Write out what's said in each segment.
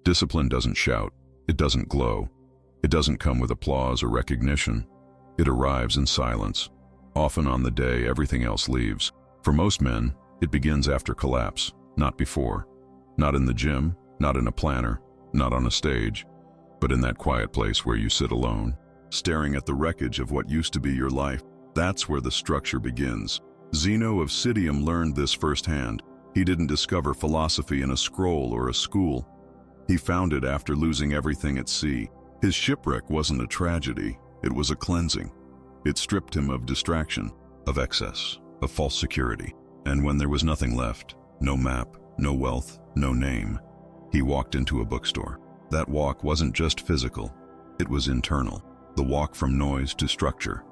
Discipline doesn't shout. It doesn't glow. It doesn't come with applause or recognition. It arrives in silence, often on the day everything else leaves. For most men, it begins after collapse, not before. Not in the gym, not in a planner, not on a stage, but in that quiet place where you sit alone, staring at the wreckage of what used to be your life. That's where the structure begins. Zeno of Citium learned this firsthand. He didn't discover philosophy in a scroll or a school. He found it after losing everything at sea. His shipwreck wasn't a tragedy, it was a cleansing. It stripped him of distraction, of excess, of false security. And when there was nothing left, no map, no wealth, no name, he walked into a bookstore. That walk wasn't just physical, it was internal. The walk from noise to structure,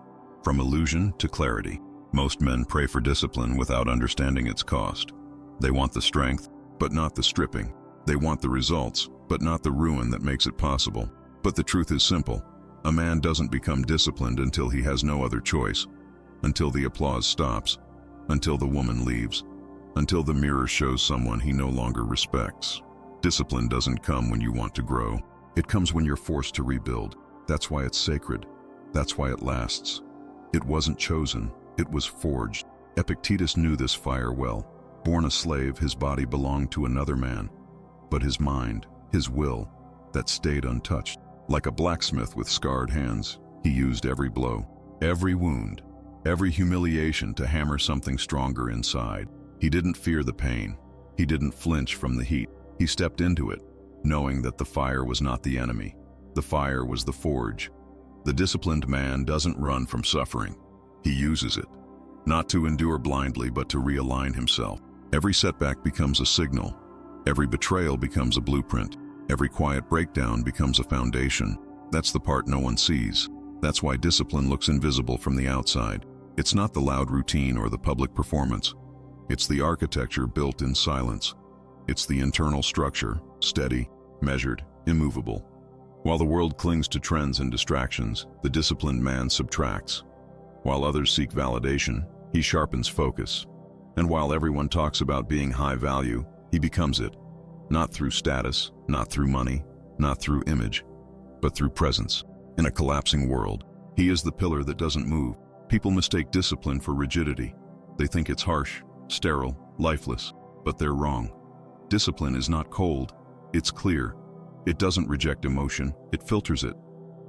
from illusion to clarity. Most men pray for discipline without understanding its cost. They want the strength, but not the stripping. They want the results, but not the ruin that makes it possible. But the truth is simple. A man doesn't become disciplined until he has no other choice, until the applause stops, until the woman leaves, until the mirror shows someone he no longer respects. Discipline doesn't come when you want to grow. It comes when you're forced to rebuild. That's why it's sacred. That's why it lasts. It wasn't chosen, it was forged. Epictetus knew this fire well. Born a slave, his body belonged to another man. But his mind, his will, that stayed untouched. Like a blacksmith with scarred hands, he used every blow, every wound, every humiliation to hammer something stronger inside. He didn't fear the pain. He didn't flinch from the heat. He stepped into it, knowing that the fire was not the enemy. The fire was the forge. The disciplined man doesn't run from suffering. He uses it, not to endure blindly, but to realign himself. Every setback becomes a signal. Every betrayal becomes a blueprint. Every quiet breakdown becomes a foundation. That's the part no one sees. That's why discipline looks invisible from the outside. It's not the loud routine or the public performance. It's the architecture built in silence. It's the internal structure, steady, measured, immovable. While the world clings to trends and distractions, the disciplined man subtracts. While others seek validation, he sharpens focus. And while everyone talks about being high value, he becomes it. Not through status, not through money, not through image, but through presence. In a collapsing world, he is the pillar that doesn't move. People mistake discipline for rigidity. They think it's harsh, sterile, lifeless, but they're wrong. Discipline is not cold, it's clear. It doesn't reject emotion, it filters it.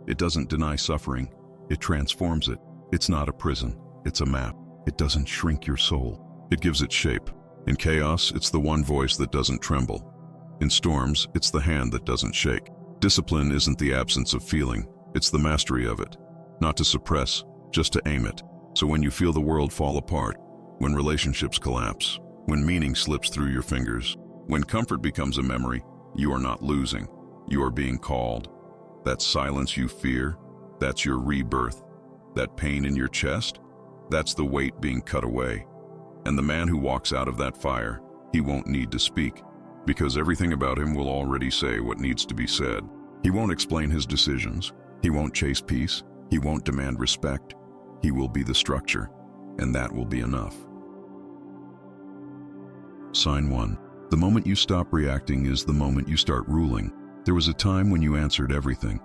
It doesn't deny suffering, it transforms it. It's not a prison, it's a map. It doesn't shrink your soul, it gives it shape. In chaos, it's the one voice that doesn't tremble. In storms, it's the hand that doesn't shake. Discipline isn't the absence of feeling, it's the mastery of it. Not to suppress, just to aim it. So when you feel the world fall apart, when relationships collapse, when meaning slips through your fingers, when comfort becomes a memory, you are not losing. You are being called. That silence you fear, that's your rebirth. That pain in your chest, that's the weight being cut away. And the man who walks out of that fire, he won't need to speak, because everything about him will already say what needs to be said. He won't explain his decisions. He won't chase peace. He won't demand respect. He will be the structure, and that will be enough. Sign 1. The moment you stop reacting is the moment you start ruling. There was a time when you answered everything.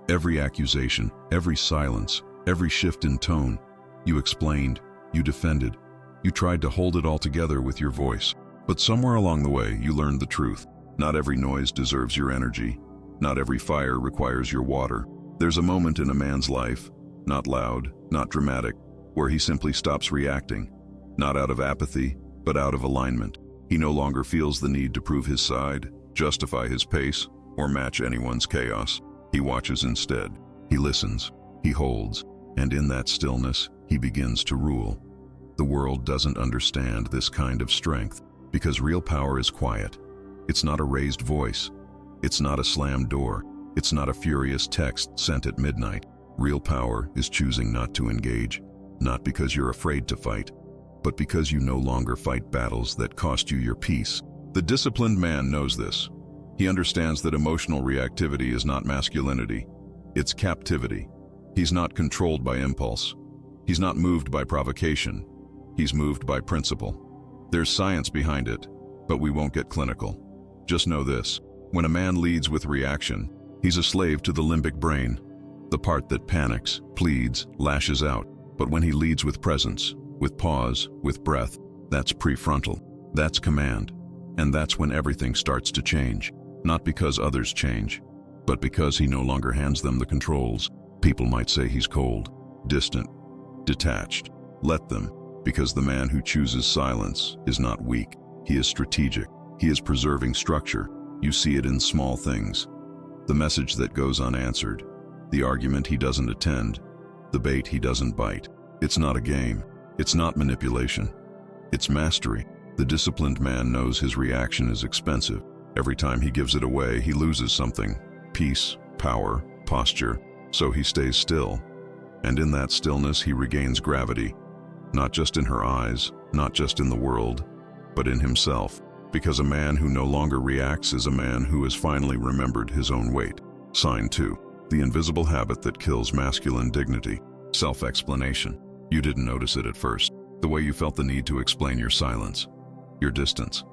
Every accusation, every silence, every shift in tone. You explained, you defended, you tried to hold it all together with your voice. But somewhere along the way, you learned the truth. Not every noise deserves your energy. Not every fire requires your water. There's a moment in a man's life, not loud, not dramatic, where he simply stops reacting. Not out of apathy, but out of alignment. He no longer feels the need to prove his side, justify his pace, or match anyone's chaos. He watches instead. He listens. He holds. And in that stillness, he begins to rule. The world doesn't understand this kind of strength, because real power is quiet. It's not a raised voice. It's not a slammed door. It's not a furious text sent at midnight. Real power is choosing not to engage, not because you're afraid to fight, but because you no longer fight battles that cost you your peace. The disciplined man knows this. He understands that emotional reactivity is not masculinity. It's captivity. He's not controlled by impulse. He's not moved by provocation. He's moved by principle. There's science behind it, but we won't get clinical. Just know this. When a man leads with reaction, he's a slave to the limbic brain, the part that panics, pleads, lashes out. But when he leads with presence, with pause, with breath, that's prefrontal. That's command. And that's when everything starts to change. Not because others change, but because he no longer hands them the controls. People might say he's cold, distant, detached. Let them, because the man who chooses silence is not weak. He is strategic. He is preserving structure. You see it in small things. The message that goes unanswered, the argument he doesn't attend, the bait he doesn't bite. It's not a game. It's not manipulation. It's mastery. The disciplined man knows his reaction is expensive. Every time he gives it away, he loses something. Peace, power, posture. So he stays still. And in that stillness, he regains gravity. Not just in her eyes, not just in the world, but in himself. Because a man who no longer reacts is a man who has finally remembered his own weight. Sign 2. The invisible habit that kills masculine dignity. Self-explanation. You didn't notice it at first. The way you felt the need to explain your silence, your distance,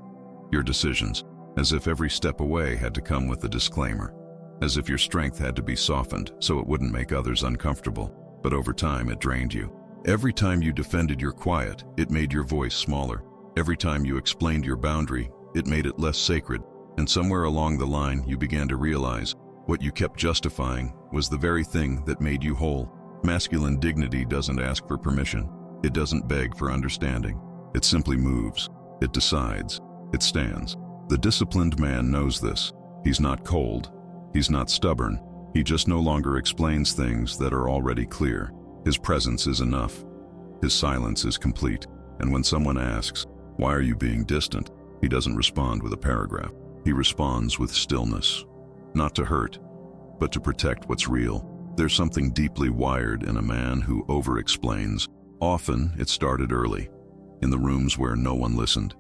your decisions, as if every step away had to come with a disclaimer. As if your strength had to be softened so it wouldn't make others uncomfortable. But over time, it drained you. Every time you defended your quiet, it made your voice smaller. Every time you explained your boundary, it made it less sacred. And somewhere along the line, you began to realize what you kept justifying was the very thing that made you whole. Masculine dignity doesn't ask for permission. It doesn't beg for understanding. It simply moves. It decides. It stands. The disciplined man knows this. He's not cold. He's not stubborn. He just no longer explains things that are already clear. His presence is enough. His silence is complete. And when someone asks, "Why are you being distant?" he doesn't respond with a paragraph. He responds with stillness. Not to hurt, but to protect what's real. There's something deeply wired in a man who over-explains. Often, it started early, in the rooms where no one listened,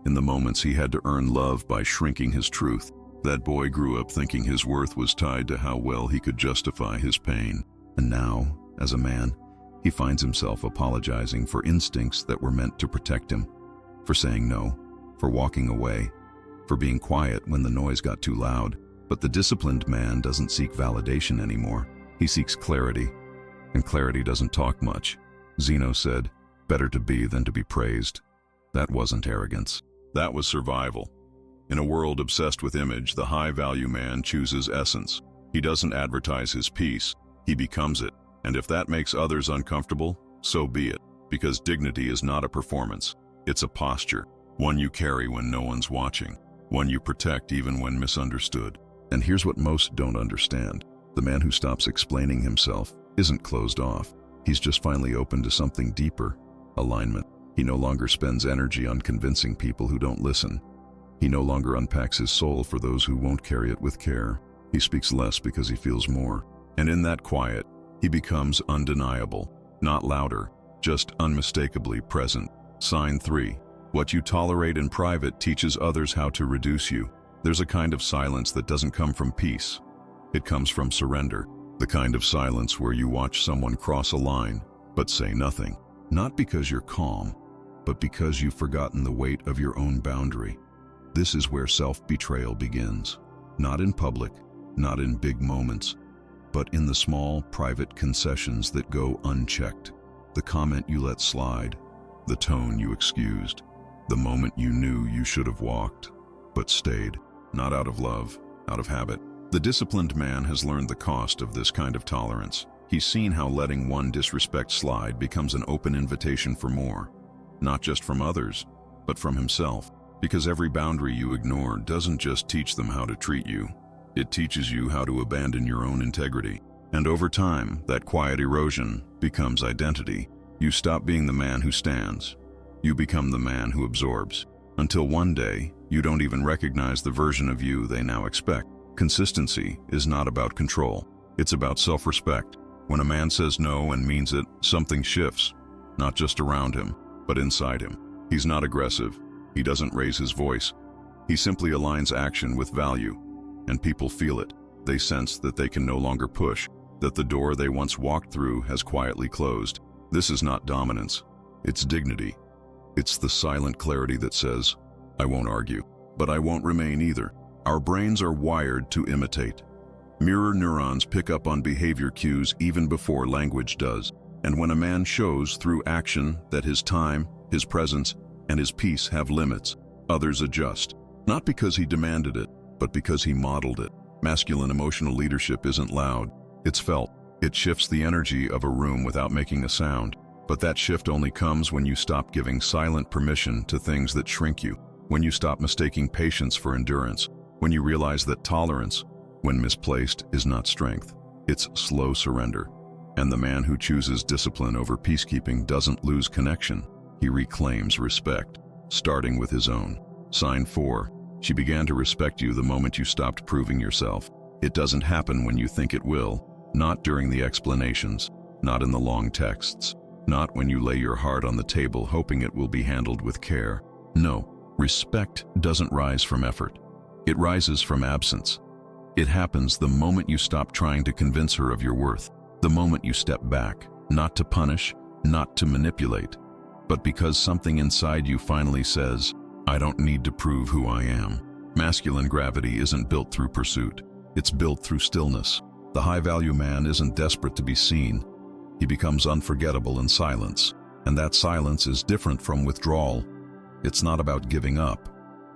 in the moments he had to earn love by shrinking his truth. That boy grew up thinking his worth was tied to how well he could justify his pain. And now, as a man, he finds himself apologizing for instincts that were meant to protect him, for saying no, for walking away, for being quiet when the noise got too loud. But the disciplined man doesn't seek validation anymore. He seeks clarity, and clarity doesn't talk much. Zeno said, "Better to be than to be praised." That wasn't arrogance. That was survival. In a world obsessed with image, the high-value man chooses essence. He doesn't advertise his peace, he becomes it. And if that makes others uncomfortable, so be it. Because dignity is not a performance. It's a posture, one you carry when no one's watching, one you protect even when misunderstood. And here's what most don't understand. The man who stops explaining himself isn't closed off. He's just finally open to something deeper, alignment. He no longer spends energy on convincing people who don't listen. He no longer unpacks his soul for those who won't carry it with care. He speaks less because he feels more. And in that quiet, he becomes undeniable, not louder, just unmistakably present. Sign 3. What you tolerate in private teaches others how to reduce you. There's a kind of silence that doesn't come from peace. It comes from surrender. The kind of silence where you watch someone cross a line, but say nothing. Not because you're calm, but because you've forgotten the weight of your own boundary. This is where self-betrayal begins. Not in public, not in big moments, but in the small, private concessions that go unchecked. The comment you let slide, the tone you excused, the moment you knew you should have walked, but stayed, not out of love, out of habit. The disciplined man has learned the cost of this kind of tolerance. He's seen how letting one disrespect slide becomes an open invitation for more, not just from others, but from himself. Because every boundary you ignore doesn't just teach them how to treat you, it teaches you how to abandon your own integrity. And over time, that quiet erosion becomes identity. You stop being the man who stands. You become the man who absorbs. Until one day, you don't even recognize the version of you they now expect. Consistency is not about control. It's about self-respect. When a man says no and means it, something shifts, not just around him, but inside him. He's not aggressive. He doesn't raise his voice. He simply aligns action with value, and people feel it. They sense that they can no longer push, that the door they once walked through has quietly closed. This is not dominance. It's dignity. It's the silent clarity that says, "I won't argue, but I won't remain either." Our brains are wired to imitate. Mirror neurons pick up on behavior cues even before language does. And when a man shows through action that his time, his presence, and his peace have limits, others adjust. Not because he demanded it, but because he modeled it. Masculine emotional leadership isn't loud. It's felt. It shifts the energy of a room without making a sound. But that shift only comes when you stop giving silent permission to things that shrink you, when you stop mistaking patience for endurance, when you realize that tolerance, when misplaced, is not strength. It's slow surrender. And the man who chooses discipline over peacekeeping doesn't lose connection. He reclaims respect, starting with his own. Sign 4. She began to respect you the moment you stopped proving yourself. It doesn't happen when you think it will, not during the explanations, not in the long texts, not when you lay your heart on the table hoping it will be handled with care. No, respect doesn't rise from effort. It rises from absence. It happens the moment you stop trying to convince her of your worth, the moment you step back, not to punish, not to manipulate, but because something inside you finally says, I don't need to prove who I am. Masculine gravity isn't built through pursuit. It's built through stillness. The high-value man isn't desperate to be seen. He becomes unforgettable in silence, and that silence is different from withdrawal. It's not about giving up.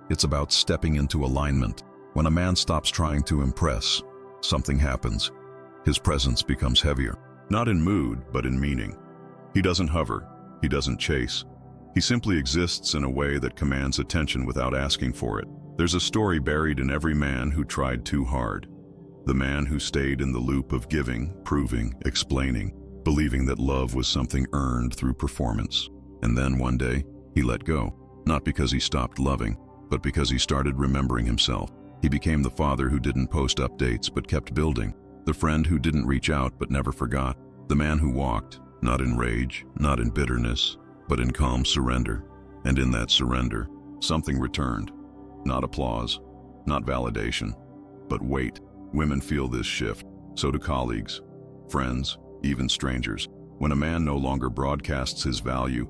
It's about stepping into alignment. When a man stops trying to impress, something happens. His presence becomes heavier, not in mood, but in meaning. He doesn't hover. He doesn't chase. He simply exists in a way that commands attention without asking for it. There's a story buried in every man who tried too hard. The man who stayed in the loop of giving, proving, explaining, believing that love was something earned through performance. And then one day, he let go, not because he stopped loving, but because he started remembering himself. He became the father who didn't post updates but kept building, the friend who didn't reach out but never forgot, the man who walked, not in rage, not in bitterness, but in calm surrender. And in that surrender, something returned. Not applause, not validation, but weight. Women feel this shift. So do colleagues, friends, even strangers. When a man no longer broadcasts his value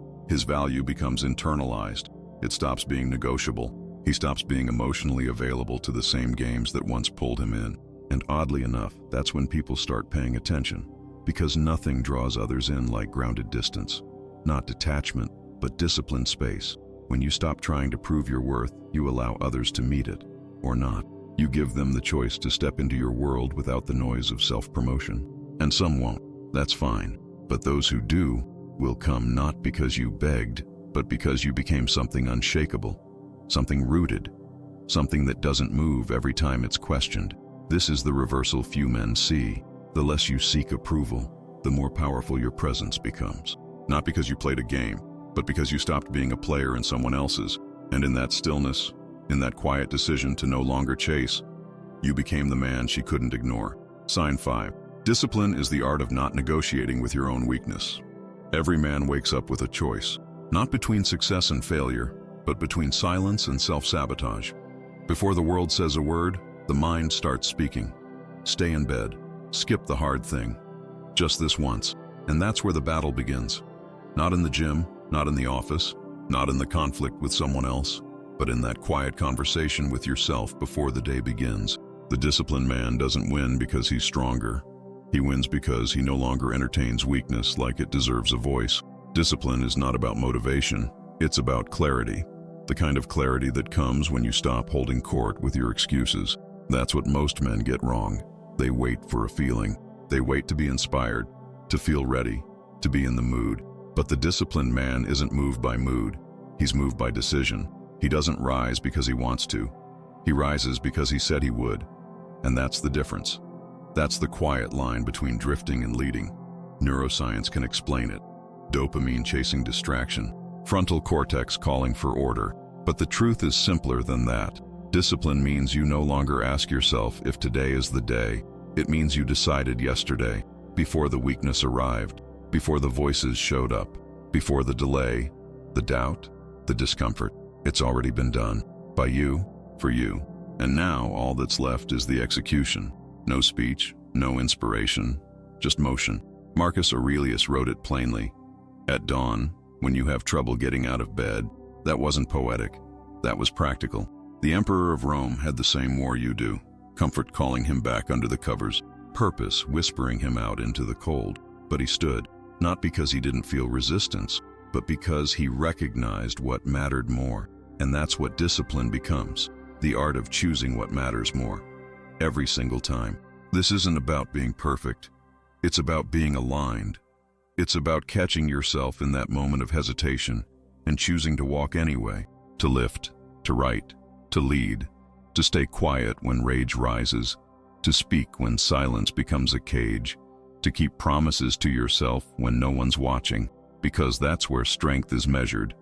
becomes internalized. It stops being negotiable. He stops being emotionally available to the same games that once pulled him in. And oddly enough, that's when people start paying attention. Because nothing draws others in like grounded distance. Not detachment, but disciplined space. When you stop trying to prove your worth, you allow others to meet it, or not. You give them the choice to step into your world without the noise of self-promotion. And some won't. That's fine. But those who do will come not because you begged, but because you became something unshakable, something rooted, something that doesn't move every time it's questioned. This is the reversal few men see. The less you seek approval, the more powerful your presence becomes. Not because you played a game, but because you stopped being a player in someone else's. And in that stillness, in that quiet decision to no longer chase, you became the man she couldn't ignore. Sign 5. Discipline is the art of not negotiating with your own weakness. Every man wakes up with a choice, not between success and failure, but between silence and self-sabotage. Before the world says a word, the mind starts speaking. Stay in bed. Skip the hard thing. Just this once. And that's where the battle begins. Not in the gym, not in the office, not in the conflict with someone else, but in that quiet conversation with yourself before the day begins. The disciplined man doesn't win because he's stronger. He wins because he no longer entertains weakness like it deserves a voice. Discipline is not about motivation, it's about clarity. The kind of clarity that comes when you stop holding court with your excuses. That's what most men get wrong. They wait for a feeling. They wait to be inspired, to feel ready, to be in the mood. But the disciplined man isn't moved by mood. He's moved by decision. He doesn't rise because he wants to. He rises because he said he would. And that's the difference. That's the quiet line between drifting and leading. Neuroscience can explain it. Dopamine chasing distraction, frontal cortex calling for order. But the truth is simpler than that. Discipline means you no longer ask yourself if today is the day. It means you decided yesterday, before the weakness arrived, before the voices showed up, before the delay, the doubt, the discomfort. It's already been done. By you, for you. And now all that's left is the execution. No speech, no inspiration, just motion. Marcus Aurelius wrote it plainly. At dawn, when you have trouble getting out of bed, that wasn't poetic. That was practical. The Emperor of Rome had the same war you do, comfort calling him back under the covers, purpose whispering him out into the cold. But he stood, not because he didn't feel resistance, but because he recognized what mattered more. And that's what discipline becomes, the art of choosing what matters more. Every single time. This isn't about being perfect. It's about being aligned. It's about catching yourself in that moment of hesitation and choosing to walk anyway, to lift, to write, to lead, to stay quiet when rage rises, to speak when silence becomes a cage, to keep promises to yourself when no one's watching, because that's where strength is measured,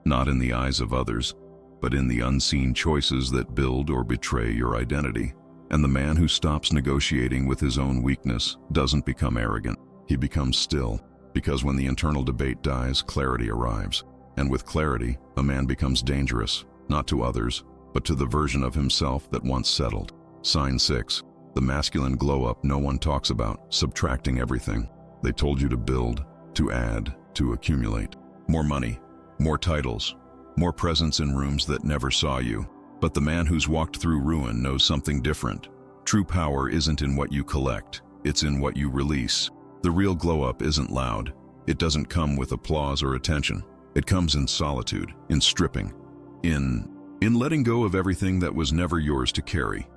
not in the eyes of others, but in the unseen choices that build or betray your identity. And the man who stops negotiating with his own weakness doesn't become arrogant. He becomes still, because when the internal debate dies, clarity arrives. And with clarity, a man becomes dangerous, not to others, but to the version of himself that once settled. Sign 6. The masculine glow-up no one talks about, subtracting everything. They told you to build, to add, to accumulate. More money, more titles, more presence in rooms that never saw you. But the man who's walked through ruin knows something different. True power isn't in what you collect, it's in what you release. The real glow-up isn't loud. It doesn't come with applause or attention. It comes in solitude, in stripping, in letting go of everything that was never yours to carry.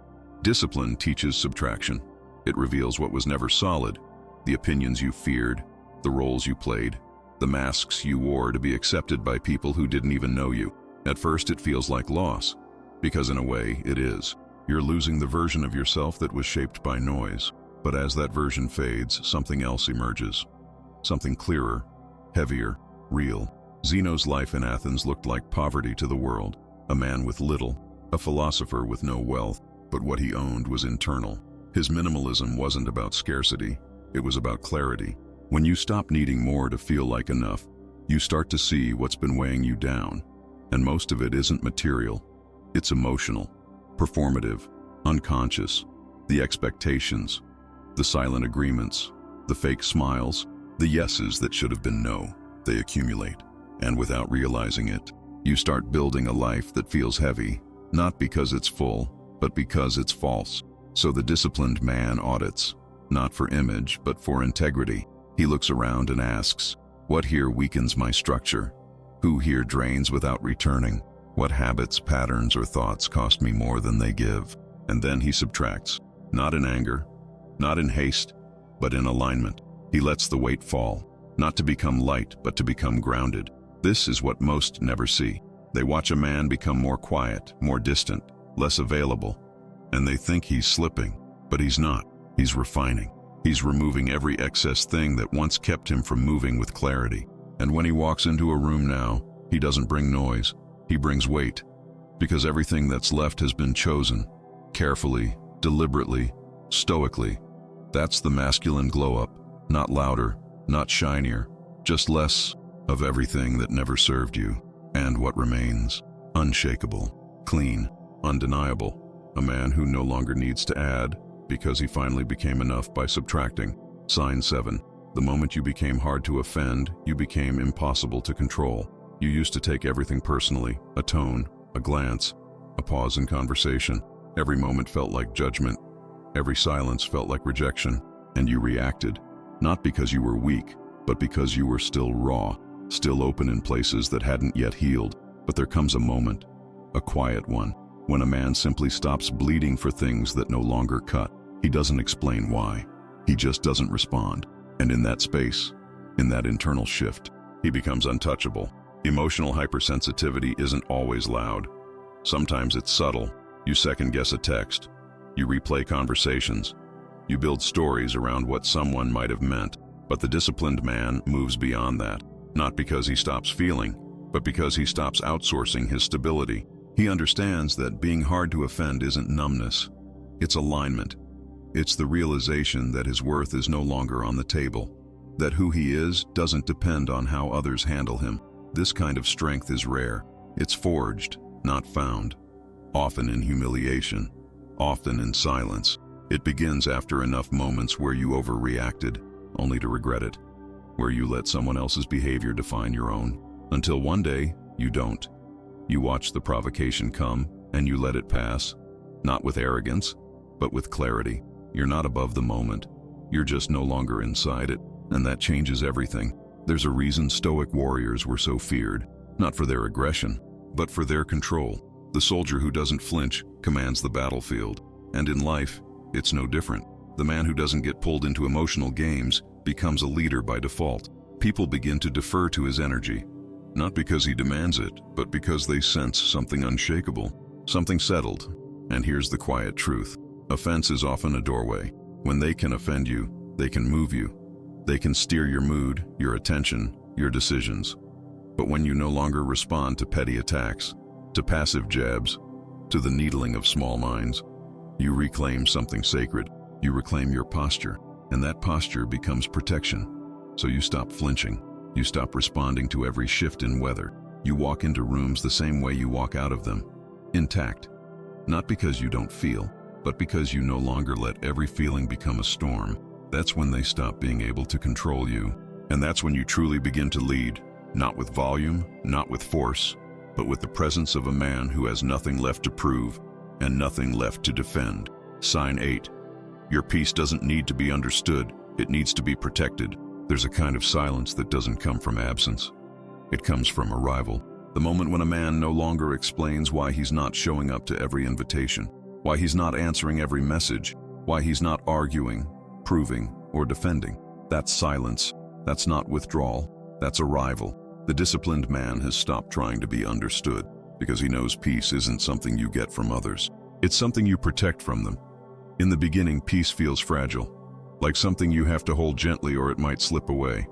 Discipline teaches subtraction. It reveals what was never solid, the opinions you feared, the roles you played, the masks you wore to be accepted by people who didn't even know you. At first it feels like loss, because in a way it is. You're losing the version of yourself that was shaped by noise. But as that version fades, something else emerges. Something clearer, heavier, real. Zeno's life in Athens looked like poverty to the world. A man with little, a philosopher with no wealth, but what he owned was internal. His minimalism wasn't about scarcity, it was about clarity. When you stop needing more to feel like enough, you start to see what's been weighing you down. And most of it isn't material. It's emotional, performative, unconscious. The expectations, the silent agreements, the fake smiles, the yeses that should have been no, they accumulate. And without realizing it, you start building a life that feels heavy, not because it's full, but because it's false. So the disciplined man audits, not for image, but for integrity. He looks around and asks, what here weakens my structure? Who here drains without returning? What habits, patterns, or thoughts cost me more than they give? And then he subtracts, not in anger, not in haste, but in alignment. He lets the weight fall, not to become light, but to become grounded. This is what most never see. They watch a man become more quiet, more distant, less available, and they think he's slipping, but he's not. He's refining. He's removing every excess thing that once kept him from moving with clarity. And when he walks into a room now, he doesn't bring noise, he brings weight, because everything that's left has been chosen, carefully, deliberately, stoically. That's the masculine glow-up, not louder, not shinier, just less of everything that never served you. And what remains? Unshakable, clean, undeniable. A man who no longer needs to add, because he finally became enough by subtracting. Sign 7. The moment you became hard to offend, you became impossible to control. You used to take everything personally, a tone, a glance, a pause in conversation. Every moment felt like judgment. Every silence felt like rejection. And you reacted, not because you were weak, but because you were still raw, still open in places that hadn't yet healed. But there comes a moment, a quiet one, when a man simply stops bleeding for things that no longer cut. He doesn't explain why. He just doesn't respond. And in that space, in that internal shift, he becomes untouchable. Emotional hypersensitivity isn't always loud. Sometimes it's subtle. You second-guess a text. You replay conversations. You build stories around what someone might have meant. But the disciplined man moves beyond that, not because he stops feeling, but because he stops outsourcing his stability. He understands that being hard to offend isn't numbness. It's alignment. It's the realization that his worth is no longer on the table, that who he is doesn't depend on how others handle him. This kind of strength is rare. It's forged, not found. Often in humiliation, often in silence. It begins after enough moments where you overreacted, only to regret it, where you let someone else's behavior define your own, until one day, you don't. You watch the provocation come, and you let it pass, not with arrogance, but with clarity. You're not above the moment. You're just no longer inside it, and that changes everything. There's a reason Stoic warriors were so feared, not for their aggression, but for their control. The soldier who doesn't flinch commands the battlefield, and in life, it's no different. The man who doesn't get pulled into emotional games becomes a leader by default. People begin to defer to his energy, not because he demands it, but because they sense something unshakable, something settled. And here's the quiet truth. Offense is often a doorway. When they can offend you, they can move you. They can steer your mood, your attention, your decisions. But when you no longer respond to petty attacks, to passive jabs, to the needling of small minds, you reclaim something sacred. You reclaim your posture, and that posture becomes protection. So you stop flinching. You stop responding to every shift in weather. You walk into rooms the same way you walk out of them, intact. Not because you don't feel, but because you no longer let every feeling become a storm. That's when they stop being able to control you. And that's when you truly begin to lead, not with volume, not with force, but with the presence of a man who has nothing left to prove and nothing left to defend. Sign 8. Your peace doesn't need to be understood. It needs to be protected. There's a kind of silence that doesn't come from absence. It comes from arrival. The moment when a man no longer explains why he's not showing up to every invitation, why he's not answering every message, why he's not arguing, proving, or defending. That's silence. That's not withdrawal. That's arrival. The disciplined man has stopped trying to be understood because he knows peace isn't something you get from others. It's something you protect from them. In the beginning, peace feels fragile, like something you have to hold gently or it might slip away.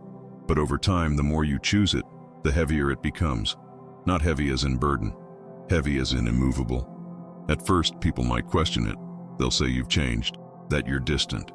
But over time, the more you choose it, the heavier it becomes. Not heavy as in burden, heavy as in immovable. At first, people might question it. They'll say you've changed, that you're distant,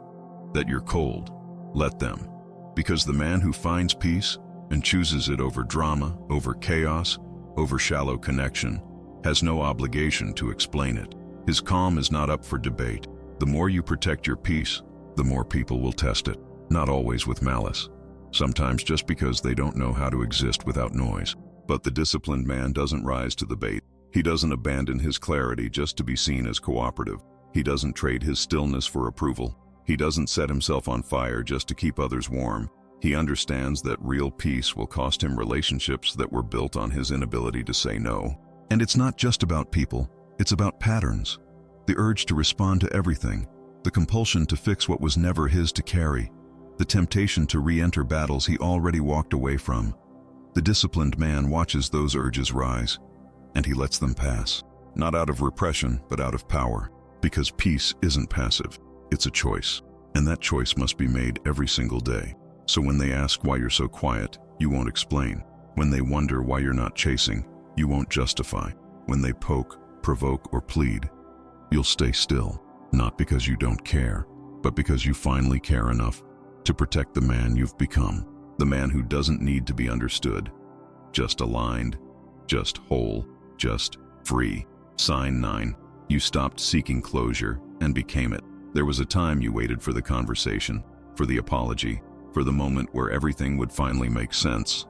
that you're cold. Let them. Because the man who finds peace and chooses it over drama, over chaos, over shallow connection, has no obligation to explain it. His calm is not up for debate. The more you protect your peace, the more people will test it. Not always with malice. Sometimes just because they don't know how to exist without noise. But the disciplined man doesn't rise to the bait. He doesn't abandon his clarity just to be seen as cooperative. He doesn't trade his stillness for approval. He doesn't set himself on fire just to keep others warm. He understands that real peace will cost him relationships that were built on his inability to say no. And it's not just about people, it's about patterns. The urge to respond to everything, the compulsion to fix what was never his to carry, the temptation to re-enter battles he already walked away from. The disciplined man watches those urges rise, and he lets them pass. Not out of repression, but out of power. Because peace isn't passive, it's a choice. And that choice must be made every single day. So when they ask why you're so quiet, you won't explain. When they wonder why you're not chasing, you won't justify. When they poke, provoke, or plead, you'll stay still. Not because you don't care, but because you finally care enough to protect the man you've become. The man who doesn't need to be understood. Just aligned, just whole, just free. Sign 9. You stopped seeking closure and became it. There was a time you waited for the conversation, for the apology, for the moment where everything would finally make sense.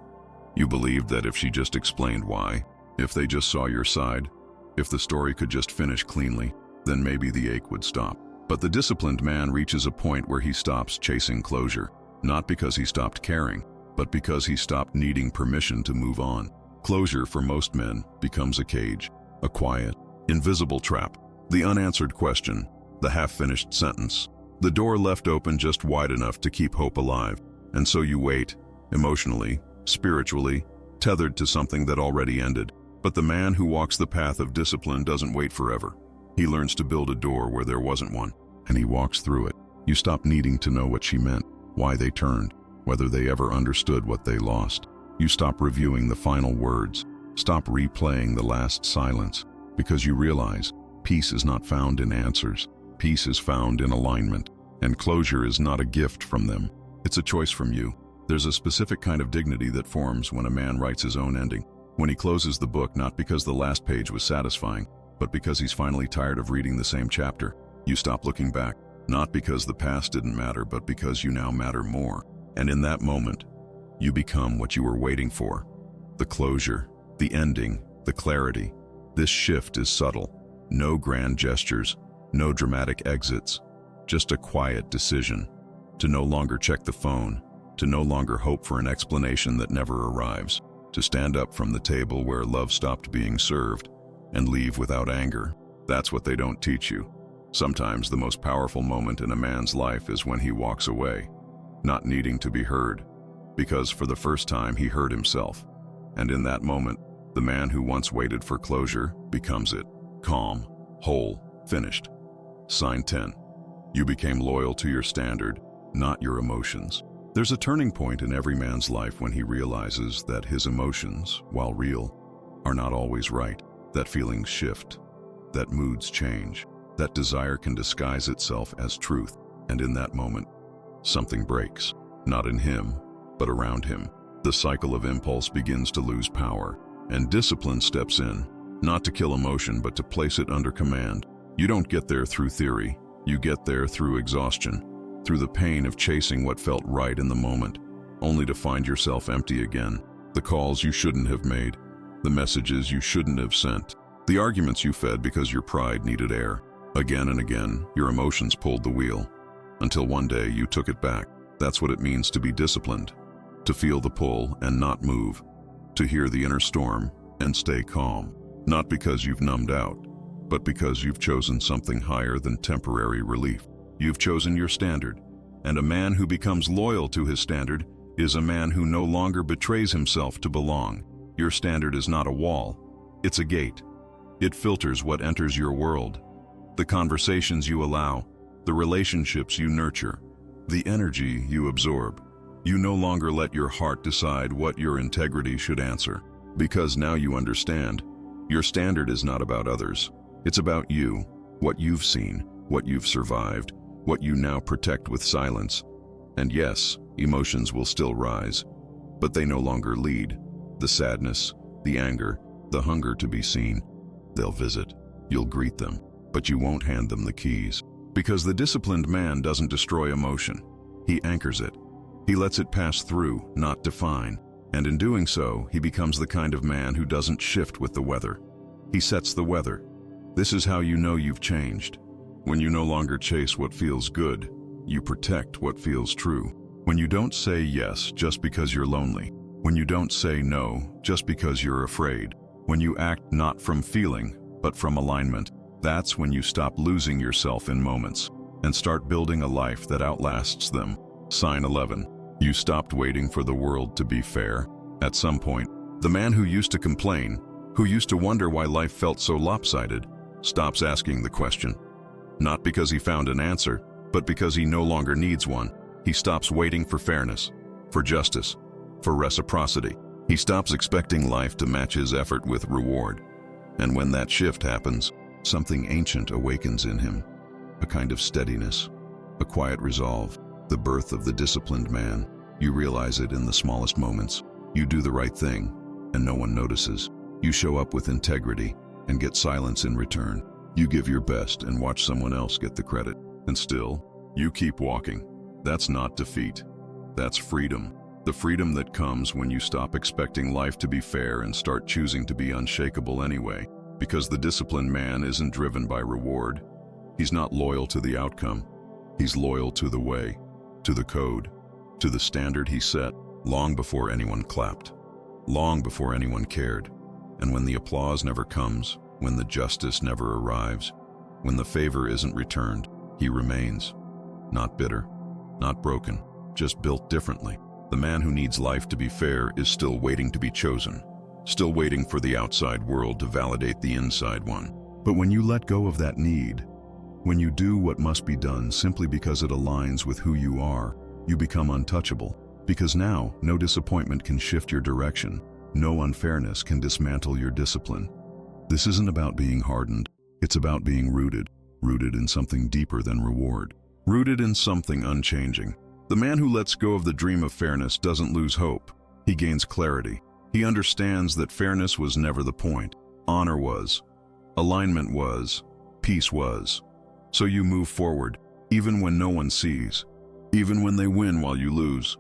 You believed that if she just explained why, if they just saw your side, if the story could just finish cleanly, then maybe the ache would stop. But the disciplined man reaches a point where he stops chasing closure, not because he stopped caring, but because he stopped needing permission to move on. Closure for most men becomes a cage, a quiet, invisible trap. The unanswered question, the half-finished sentence, the door left open just wide enough to keep hope alive. And so you wait, emotionally, spiritually, tethered to something that already ended. But the man who walks the path of discipline doesn't wait forever. He learns to build a door where there wasn't one, and he walks through it. You stop needing to know what she meant, why they turned, whether they ever understood what they lost. You stop reviewing the final words, stop replaying the last silence, because you realize peace is not found in answers. Peace is found in alignment, and closure is not a gift from them. It's a choice from you. There's a specific kind of dignity that forms when a man writes his own ending, when he closes the book not because the last page was satisfying, but because he's finally tired of reading the same chapter. You stop looking back, not because the past didn't matter, but because you now matter more. And in that moment, you become what you were waiting for. The closure, the ending, the clarity. This shift is subtle. No grand gestures, no dramatic exits, just a quiet decision to no longer check the phone, to no longer hope for an explanation that never arrives, to stand up from the table where love stopped being served and leave without anger. That's what they don't teach you. Sometimes the most powerful moment in a man's life is when he walks away, not needing to be heard, because for the first time he heard himself. And in that moment, the man who once waited for closure becomes it. Calm, whole, finished. Sign 10. You became loyal to your standard, not your emotions. There's a turning point in every man's life when he realizes that his emotions, while real, are not always right, that feelings shift, that moods change, that desire can disguise itself as truth, and in that moment, something breaks, not in him, but around him. The cycle of impulse begins to lose power, and discipline steps in, not to kill emotion, but to place it under command. You don't get there through theory, you get there through exhaustion, through the pain of chasing what felt right in the moment, only to find yourself empty again. The calls you shouldn't have made, the messages you shouldn't have sent, the arguments you fed because your pride needed air. Again and again, your emotions pulled the wheel, until one day you took it back. That's what it means to be disciplined, to feel the pull and not move, to hear the inner storm and stay calm, not because you've numbed out, but because you've chosen something higher than temporary relief. You've chosen your standard, and a man who becomes loyal to his standard is a man who no longer betrays himself to belong. Your standard is not a wall, it's a gate. It filters what enters your world, the conversations you allow, the relationships you nurture, the energy you absorb. You no longer let your heart decide what your integrity should answer, because now you understand. Your standard is not about others. It's about you, what you've seen, what you've survived, what you now protect with silence. And yes, emotions will still rise, but they no longer lead. The sadness, the anger, the hunger to be seen, they'll visit. You'll greet them, but you won't hand them the keys. Because the disciplined man doesn't destroy emotion. He anchors it. He lets it pass through, not define. And in doing so, he becomes the kind of man who doesn't shift with the weather. He sets the weather. This is how you know you've changed. When you no longer chase what feels good, you protect what feels true. When you don't say yes just because you're lonely. When you don't say no just because you're afraid. When you act not from feeling, but from alignment. That's when you stop losing yourself in moments and start building a life that outlasts them. Sign 11. You stopped waiting for the world to be fair. At some point, the man who used to complain, who used to wonder why life felt so lopsided, stops asking the question. Not because he found an answer, but because he no longer needs one. He stops waiting for fairness, for justice, for reciprocity. He stops expecting life to match his effort with reward. And when that shift happens, something ancient awakens in him, a kind of steadiness, a quiet resolve, the birth of the disciplined man. You realize it in the smallest moments. You do the right thing, and no one notices. You show up with integrity and get silence in return. You give your best and watch someone else get the credit. And still, you keep walking. That's not defeat. That's freedom. The freedom that comes when you stop expecting life to be fair and start choosing to be unshakable anyway. Because the disciplined man isn't driven by reward. He's not loyal to the outcome. He's loyal to the way, to the code, to the standard he set long before anyone clapped, long before anyone cared. And when the applause never comes, when the justice never arrives, when the favor isn't returned, he remains. Not bitter, not broken, just built differently. The man who needs life to be fair is still waiting to be chosen, still waiting for the outside world to validate the inside one. But when you let go of that need, when you do what must be done simply because it aligns with who you are, you become untouchable. Because now, no disappointment can shift your direction. No unfairness can dismantle your discipline. This isn't about being hardened. It's about being rooted in something deeper than reward. Rooted in something unchanging. The man who lets go of the dream of fairness doesn't lose hope. He gains clarity. He understands that fairness was never the point. Honor was. Alignment was. Peace was. So you move forward, even when no one sees. Even when they win while you lose.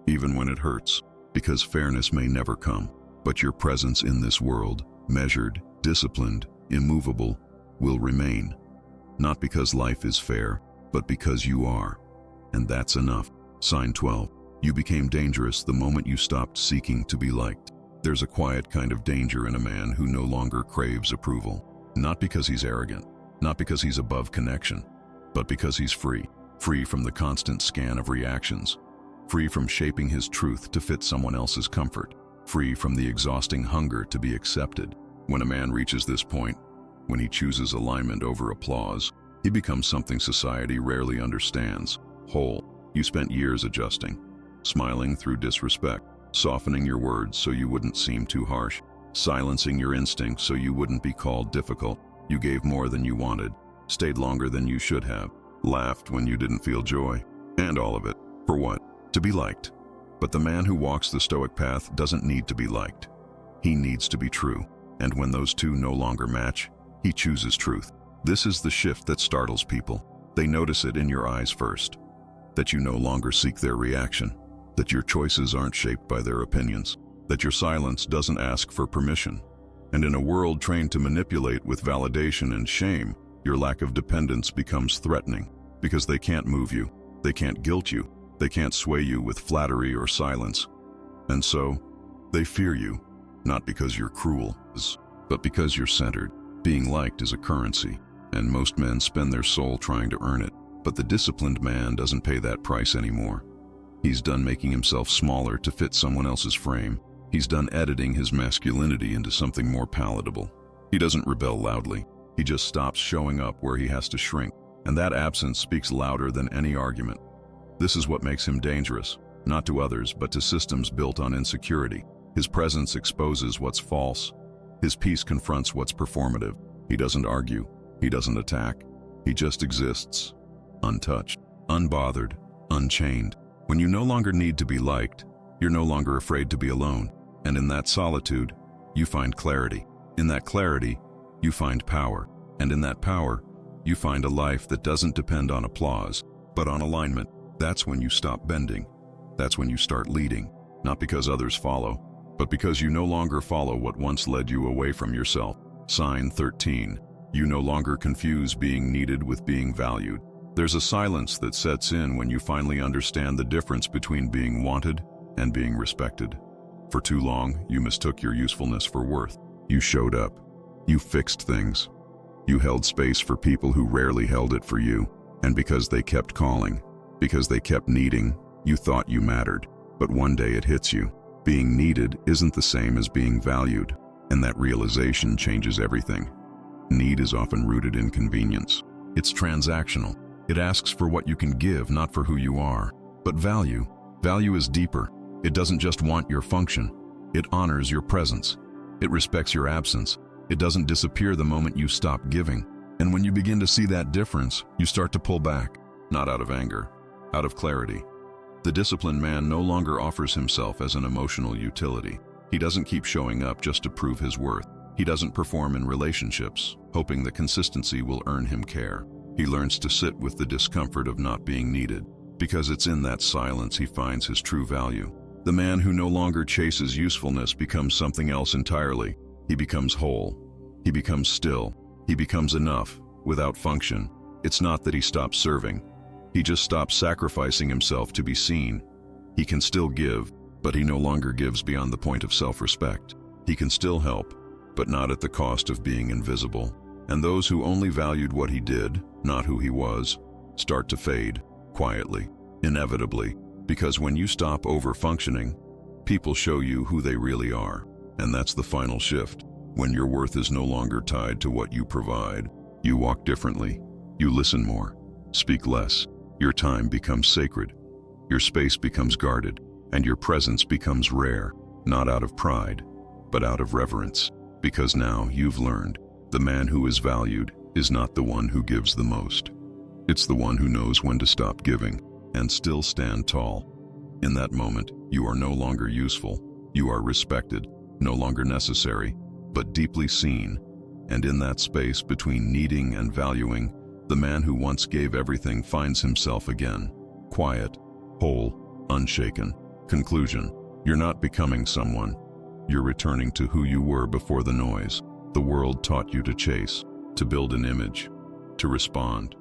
Even when it hurts. Because fairness may never come. But your presence in this world, measured, disciplined, immovable, will remain. Not because life is fair, but because you are. And that's enough. Sign 12. You became dangerous the moment you stopped seeking to be liked. There's a quiet kind of danger in a man who no longer craves approval. Not because he's arrogant, not because he's above connection, but because he's free. Free from the constant scan of reactions. Free from shaping his truth to fit someone else's comfort. Free from the exhausting hunger to be accepted. When a man reaches this point, when he chooses alignment over applause, he becomes something society rarely understands. Whole. You spent years adjusting, smiling through disrespect, softening your words so you wouldn't seem too harsh, silencing your instincts so you wouldn't be called difficult. You gave more than you wanted, stayed longer than you should have, laughed when you didn't feel joy. And all of it. For what? To be liked. But the man who walks the Stoic path doesn't need to be liked. He needs to be true. And when those two no longer match, he chooses truth. This is the shift that startles people. They notice it in your eyes first. That you no longer seek their reaction. That your choices aren't shaped by their opinions. That your silence doesn't ask for permission. And in a world trained to manipulate with validation and shame, your lack of dependence becomes threatening. Because they can't move you. They can't guilt you. They can't sway you with flattery or silence. And so, they fear you. Not because you're cruel, but because you're centered. Being liked is a currency, and most men spend their soul trying to earn it. But the disciplined man doesn't pay that price anymore. He's done making himself smaller to fit someone else's frame. He's done editing his masculinity into something more palatable. He doesn't rebel loudly. He just stops showing up where he has to shrink, and that absence speaks louder than any argument. This is what makes him dangerous, not to others, but to systems built on insecurity. His presence exposes what's false. His peace confronts what's performative. He doesn't argue. He doesn't attack. He just exists, untouched, unbothered, unchained. When you no longer need to be liked, you're no longer afraid to be alone. And in that solitude, you find clarity. In that clarity, you find power. And in that power, you find a life that doesn't depend on applause, but on alignment. That's when you stop bending. That's when you start leading. Not because others follow, but because you no longer follow what once led you away from yourself. Sign 13. You no longer confuse being needed with being valued. There's a silence that sets in when you finally understand the difference between being wanted and being respected. For too long, you mistook your usefulness for worth. You showed up. You fixed things. You held space for people who rarely held it for you. And because they kept calling, because they kept needing, you thought you mattered. But one day it hits you. Being needed isn't the same as being valued. And that realization changes everything. Need is often rooted in convenience. It's transactional. It asks for what you can give, not for who you are. But value is deeper. It doesn't just want your function. It honors your presence. It respects your absence. It doesn't disappear the moment you stop giving. And when you begin to see that difference, you start to pull back, not out of anger, out of clarity. The disciplined man no longer offers himself as an emotional utility. He doesn't keep showing up just to prove his worth. He doesn't perform in relationships, hoping that consistency will earn him care. He learns to sit with the discomfort of not being needed, because it's in that silence he finds his true value. The man who no longer chases usefulness becomes something else entirely. He becomes whole. He becomes still. He becomes enough, without function. It's not that he stops serving. He just stops sacrificing himself to be seen. He can still give, but he no longer gives beyond the point of self-respect. He can still help, but not at the cost of being invisible. And those who only valued what he did, not who he was, start to fade, quietly, inevitably, because when you stop over-functioning, people show you who they really are. And that's the final shift. When your worth is no longer tied to what you provide, you walk differently, you listen more, speak less. Your time becomes sacred, your space becomes guarded, and your presence becomes rare, not out of pride, but out of reverence. Because now you've learned, the man who is valued is not the one who gives the most. It's the one who knows when to stop giving and still stand tall. In that moment, you are no longer useful, you are respected, no longer necessary, but deeply seen. And in that space between needing and valuing, the man who once gave everything finds himself again, quiet, whole, unshaken. Conclusion: you're not becoming someone. You're returning to who you were before the noise. The world taught you to chase, to build an image, to respond,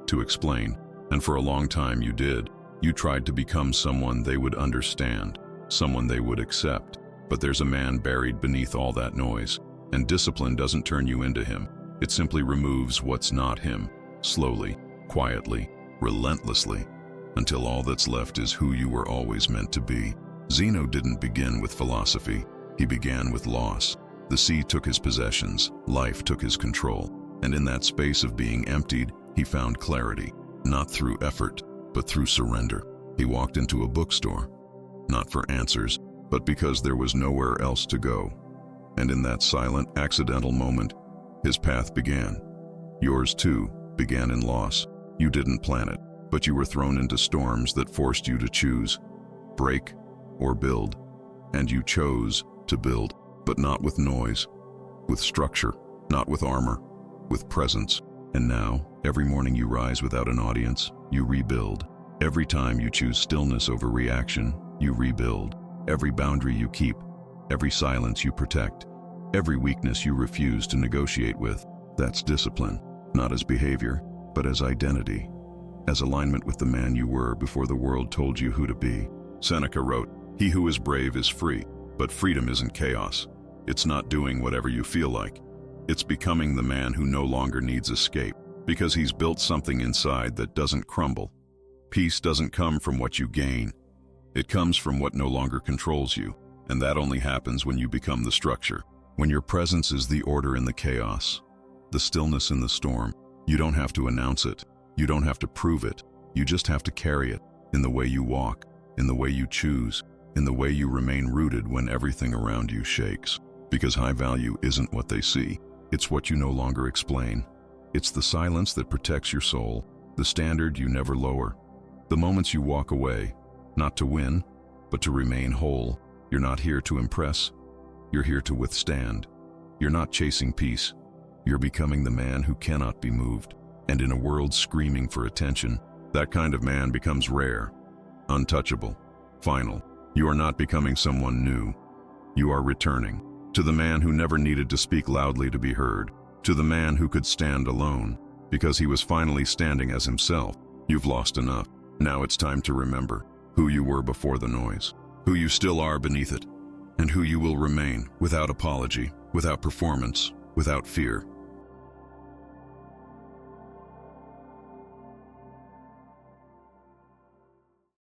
to explain. And for a long time you did. You tried to become someone they would understand, someone they would accept. But there's a man buried beneath all that noise, and discipline doesn't turn you into him. It simply removes what's not him, slowly, quietly, relentlessly, until all that's left is who you were always meant to be. Zeno didn't begin with philosophy. He began with loss. The sea took his possessions, life took his control, and in that space of being emptied, he found clarity, not through effort, but through surrender. He walked into a bookstore, not for answers, but because there was nowhere else to go. And in that silent, accidental moment, his path began. Yours, too, began in loss. You didn't plan it, but you were thrown into storms that forced you to choose, break or build. And you chose to build, but not with noise, with structure, not with armor, with presence. And now, every morning you rise without an audience, you rebuild. Every time you choose stillness over reaction, you rebuild. Every boundary you keep, every silence you protect, every weakness you refuse to negotiate with, that's discipline, not as behavior, but as identity, as alignment with the man you were before the world told you who to be. Seneca wrote, "He who is brave is free, but freedom isn't chaos. It's not doing whatever you feel like. It's becoming the man who no longer needs escape, because he's built something inside that doesn't crumble." Peace doesn't come from what you gain. It comes from what no longer controls you, and that only happens when you become the structure. When your presence is the order in the chaos, the stillness in the storm. You don't have to announce it. You don't have to prove it. You just have to carry it, in the way you walk, in the way you choose, in the way you remain rooted when everything around you shakes. Because high value isn't what they see. It's what you no longer explain. It's the silence that protects your soul, the standard you never lower. The moments you walk away, not to win, but to remain whole. You're not here to impress. You're here to withstand. You're not chasing peace. You're becoming the man who cannot be moved. And in a world screaming for attention, that kind of man becomes rare, untouchable, final. You are not becoming someone new. You are returning to the man who never needed to speak loudly to be heard, to the man who could stand alone, because he was finally standing as himself. You've lost enough. Now it's time to remember who you were before the noise, who you still are beneath it, and who you will remain without apology, without performance, without fear.